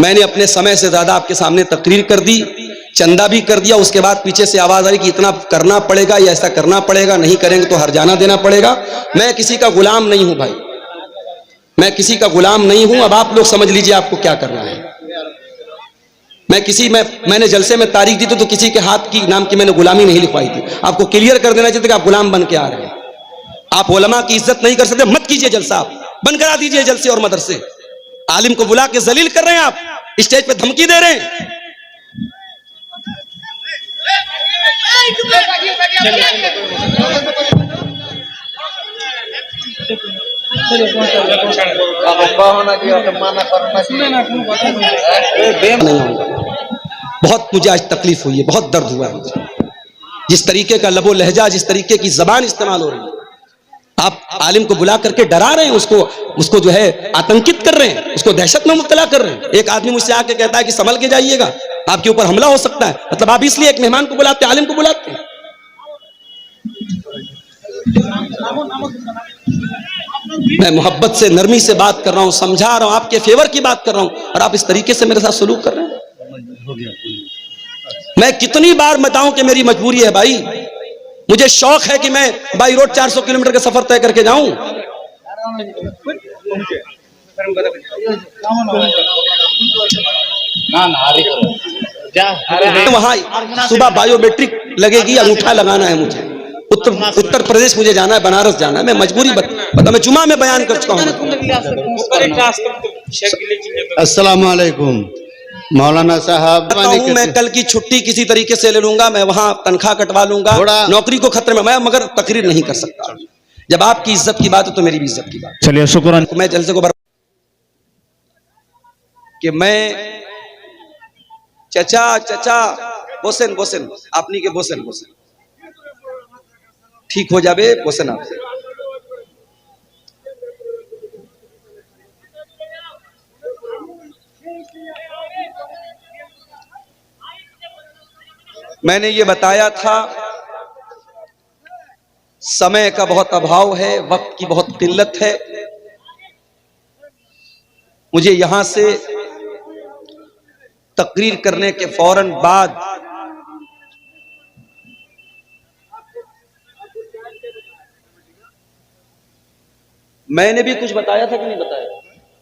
मैंने अपने समय से ज्यादा आपके सामने तकरीर कर दी, चंदा भी कर दिया। उसके बाद पीछे से आवाज आ रही कि इतना करना पड़ेगा या ऐसा करना पड़ेगा, नहीं करेंगे तो हरजाना देना पड़ेगा। मैं किसी का गुलाम नहीं हूं भाई, मैं किसी का गुलाम नहीं हूं। अब आप लोग समझ लीजिए आपको क्या करना है। मैंने जलसे में तारीख दी तो किसी के हाथ की नाम की मैंने गुलामी नहीं लिखवाई थी। आपको क्लियर कर देना चाहिए कि आप गुलाम बन के आ रहे हैं। आप उलमा की इज्जत नहीं कर सकते, मत कीजिए जलसा, आप बंद करा दीजिए जलसे और मदरसे। आलिम को बुला के जलील कर रहे हैं, आप स्टेज पे धमकी दे रहे हैं। बहुत मुझे आज तकलीफ हुई है, बहुत दर्द हुआ है मुझे। जिस तरीके का लबो लहजा, जिस तरीके की जबान इस्तेमाल हो रही है, आप आलिम को बुला करके डरा रहे हैं, उसको जो है आतंकित कर रहे हैं, उसको दहशत में मुब्तला कर रहे हैं। एक आदमी मुझसे आके कहता है कि संभल के जाइएगा, आपके ऊपर हमला हो सकता है। मतलब आप इसलिए एक मेहमान को बुलाते, आलिम को बुलाते हैं। मैं मोहब्बत से, नरमी से बात कर रहा हूं, समझा रहा हूं, आपके फेवर की बात कर रहा हूं, और आप इस तरीके से मेरे साथ सलूक कर रहे हैं। मैं कितनी बार बताऊं कि मेरी मजबूरी है भाई। मुझे शौक है कि मैं बाई रोड 400 किलोमीटर का सफर तय करके जाऊं। वहां सुबह बायोमेट्रिक लगेगी, अंगूठा लगाना है मुझे। उत्तर प्रदेश मुझे जाना है, बनारस जाना है। मैं मजबूरी बता, मैं जुमा में बयान कर चुका हूं। अस्सलाम वालेकुम मौलाना साहब, मैं कल की छुट्टी किसी तरीके से ले लूंगा, मैं वहां तनख्वाह कटवा लूंगा, नौकरी को खतरे में, मैं मगर तकरीर नहीं कर सकता। जब आपकी इज्जत की बात है तो मेरी भी इज्जत की बात। चलिए शुक्रान। मैं जलसे को कि मैं चचा बोसेन बोसेन आपनी के बोसेन बोसेन ठीक हो जावे बोसेन आपसे। मैंने ये बताया था समय का बहुत अभाव है, वक्त की बहुत किल्लत है। मुझे यहां से तकरीर करने के फौरन बाद मैंने भी कुछ बताया था कि नहीं बताया?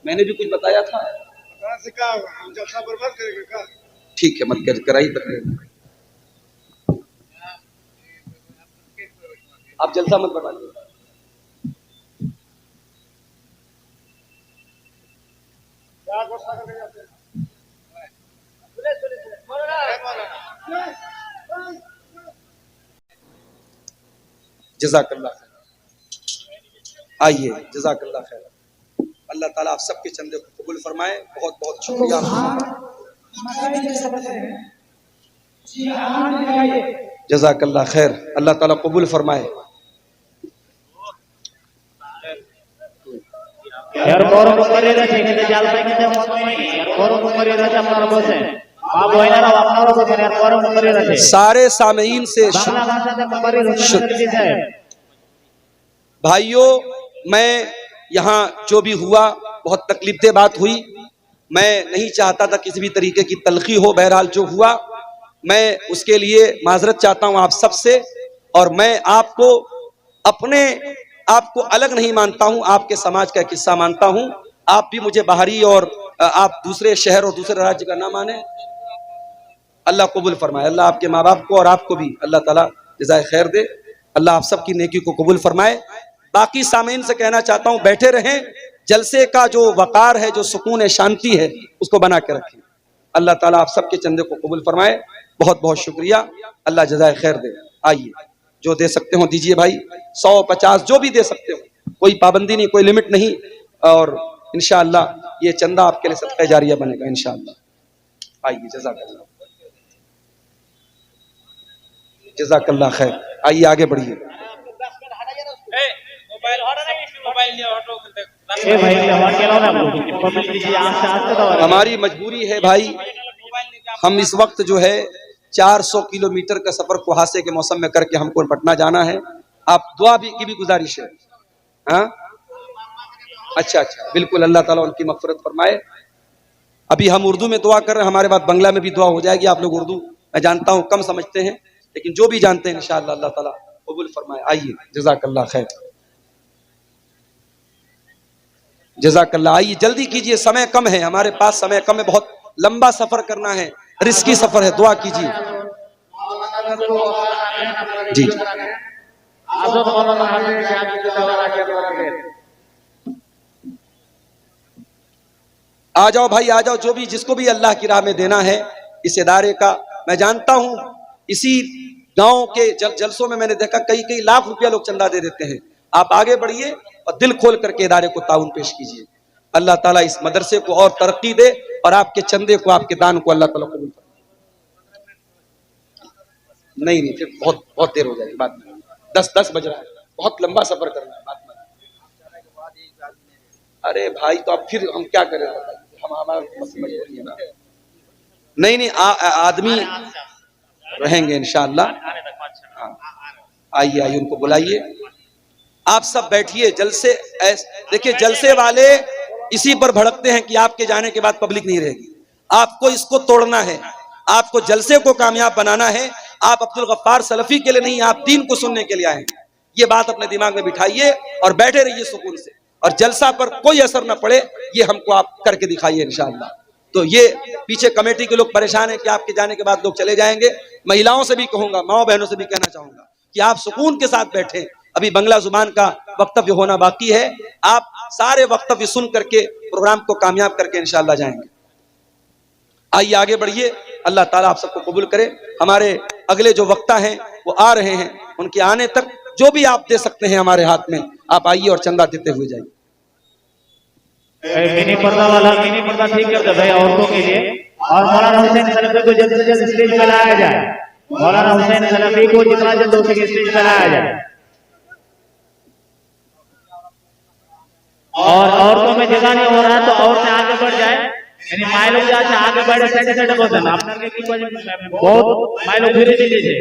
मैंने भी कुछ बताया था। ठीक है, मत कराई तकरीर, आप जलसा मत बढ़ाइए। जज़ाकल्लाह खैर, आइए जज़ाकल्लाह खैर। अल्लाह ताला आप सबके चंदे को कबूल फरमाए। बहुत बहुत शुक्रिया। जज़ाकल्लाह खैर, अल्लाह ताला कबूल फरमाए। सारे सामीन से भाइयों, मैं यहाँ जो भी हुआ बहुत तकलीफदेह बात हुई। मैं नहीं चाहता था किसी भी तरीके की तलखी हो। बहरहाल जो हुआ मैं उसके लिए माजरत चाहता हूँ आप सबसे। और मैं आपको अलग नहीं मानता हूँ, आपके समाज का किस्सा मानता हूँ। आप भी मुझे बाहरी और आप दूसरे शहर और दूसरे राज्य का ना माने। अल्लाह कबूल फरमाए। अल्लाह आपके माँ बाप को और आपको भी अल्लाह ताला जज़ाए खैर दे। अल्लाह आप सबकी नेकी को कबूल फरमाए। बाकी सामीन से कहना चाहता हूँ, बैठे रहें। जलसे का जो वकार है, जो सुकून है, शांति है, उसको बना के रखें। अल्लाह ताला आप सबके चंदे को कबूल फरमाए। बहुत बहुत शुक्रिया। अल्लाह जज़ाए खैर दे। आइए, जो दे सकते हो दीजिए भाई, 100-50 जो भी दे सकते हो, कोई पाबंदी नहीं, कोई लिमिट नहीं। और इंशाअल्लाह ये चंदा आपके लिए सदका जारिया बनेगा इंशाअल्लाह। आइए, जज़ाकल्लाह, जज़ाकल्लाह खैर। आइए आगे बढ़िए। हमारी मजबूरी है भाई, हम इस वक्त जो है 400 किलोमीटर का सफर कुहासे के मौसम में करके हमको पटना जाना है। आप दुआ की भी गुजारिश है। हाँ, अच्छा, बिल्कुल, अल्लाह ताला उनकी मग़फ़िरत फरमाए। अभी हम उर्दू में दुआ कर रहे हैं, हमारे बाद बंगला में भी दुआ हो जाएगी। आप लोग उर्दू मैं जानता हूँ कम समझते हैं, लेकिन जो भी जानते हैं इंशाअल्लाह अल्लाह ताला कबूल फरमाए। आइए, जज़ाकल्लाह खैर, जज़ाकल्लाह। आइए जल्दी कीजिए, समय कम है हमारे पास, समय कम है, बहुत लंबा सफर करना है, रिस्की सफर है, दुआ कीजिए। जी आ जाओ भाई, आ जाओ, जो भी जिसको भी अल्लाह की राह में देना है इस इदारे का। मैं जानता हूं इसी गांव के जलसों में मैंने देखा कई कई लाख रुपया लोग चंदा दे देते हैं। आप आगे बढ़िए और दिल खोल करके इदारे को ताउन पेश कीजिए। अल्लाह ताला इस मदरसे को और तरक्की दे और आपके चंदे को, आपके दान को अल्लाह ताला कबूल करे। नहीं नहीं, फिर बहुत बहुत देर हो जाएगी बाद में, 10 बज रहा है, बहुत लंबा सफर करना है बाद में। अरे भाई, तो अब फिर हम क्या करें, हम हमारा मजबूरी है ना। नहीं नहीं, आदमी रहेंगे इंशाअल्लाह। हाँ, आइए आइए, उनको बुलाइए। आप सब बैठिए। जलसे देखिए, जलसे वाले इसी पर भड़कते हैं कि आपके जाने के बाद पब्लिक नहीं रहेगी। आपको इसको तोड़ना है, आपको जलसे को कामयाब बनाना है। आप अब्दुल गफ्फार सलफी के लिए नहीं, आप दीन को सुनने के लिए आए। ये बात अपने दिमाग में बिठाइए और बैठे रहिए सुकून से, और जलसा पर कोई असर न पड़े ये हमको आप करके दिखाइए इंशाअल्लाह। तो ये पीछे कमेटी के लोग परेशान हैं कि आपके जाने के बाद लोग चले जाएंगे। महिलाओं से भी कहूंगा, माओ बहनों से भी कहना चाहूंगा कि आप सुकून के साथ बैठे। अभी बंगला जुबान का वक्तव्य होना बाकी है, आप सारे वक्तव्य सुन करके प्रोग्राम को कामयाब करके इंशाअल्लाह जाएंगे। आइए आगे बढ़िए, अल्लाह ताला आप सबको कबूल करे। हमारे अगले जो वक्ता हैं वो आ रहे हैं, उनके आने तक जो भी आप दे सकते हैं हमारे हाथ में, आप आइए और चंदा देते हुए जाइए। मिनी पर्दा वाला मिनी पर्दा ठीक कर दे भाई औरतों के लिए, और मौलाना हुसैन सलफी को जल्द से जल्द स्टेज पे लाया जाए। मौलाना हुसैन सलफी को जितना जल्द हो सके स्टेज पे लाया जाए। और औरतों में जगह नहीं हो रहा है तो औरतें आगे बढ़ जाए, यानी माय लोग जाते आगे बढ़े साइड साइड बसन আপনার के की बहुत माय लोग धीरे धीरे से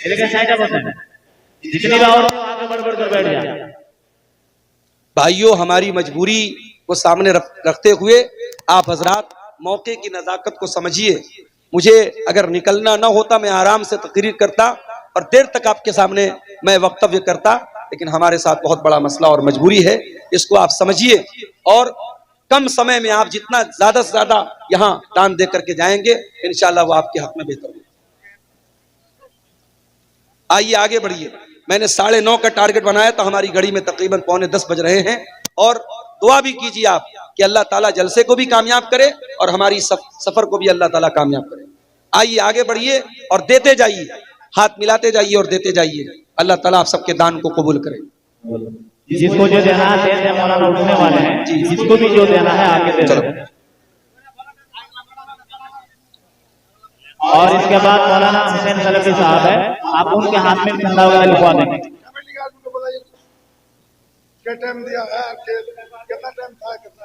लेकिन साइड बसन जितनी भी औरतें आगे बढ़ बढ़ कर बैठ जाए। भाइयों, हमारी मजबूरी को सामने रखते हुए आप हजरात मौके की नजाकत को समझिए। मुझे अगर निकलना ना होता मैं आराम से तकरीर करता और देर तक आपके सामने मैं वक्तव्य करता, लेकिन हमारे साथ बहुत बड़ा मसला और मजबूरी है, इसको आप समझिए। और कम समय में आप जितना ज्यादा से ज्यादा यहाँ दान दे करके जाएंगे इंशाअल्लाह वो आपके हक में बेहतर होगा। आइए आगे बढ़िए। मैंने 9:30 का टारगेट बनाया था, हमारी घड़ी में तकरीबन 9:45 बज रहे हैं। और दुआ भी कीजिए आप कि अल्लाह ताला जलसे को भी कामयाब करे और हमारी सफर को भी अल्लाह ताला कामयाब करे। आइए आगे बढ़िए और देते जाइए, हाथ मिलाते जाइए और देते जाइए। अल्लाह ताला आप सबके दान को कबूल करे। जिसको जो देना है दे दे, मौलाना उठने वाले हैं, जिसको भी जो देना है आगे दे दे। और इसके बाद मौलाना हुसैन सलफी साहब है, आप उनके हाथ में चंदा वगैरह लिखवा देंगे। क्या टाइम दिया है, कितना टाइम था, कितना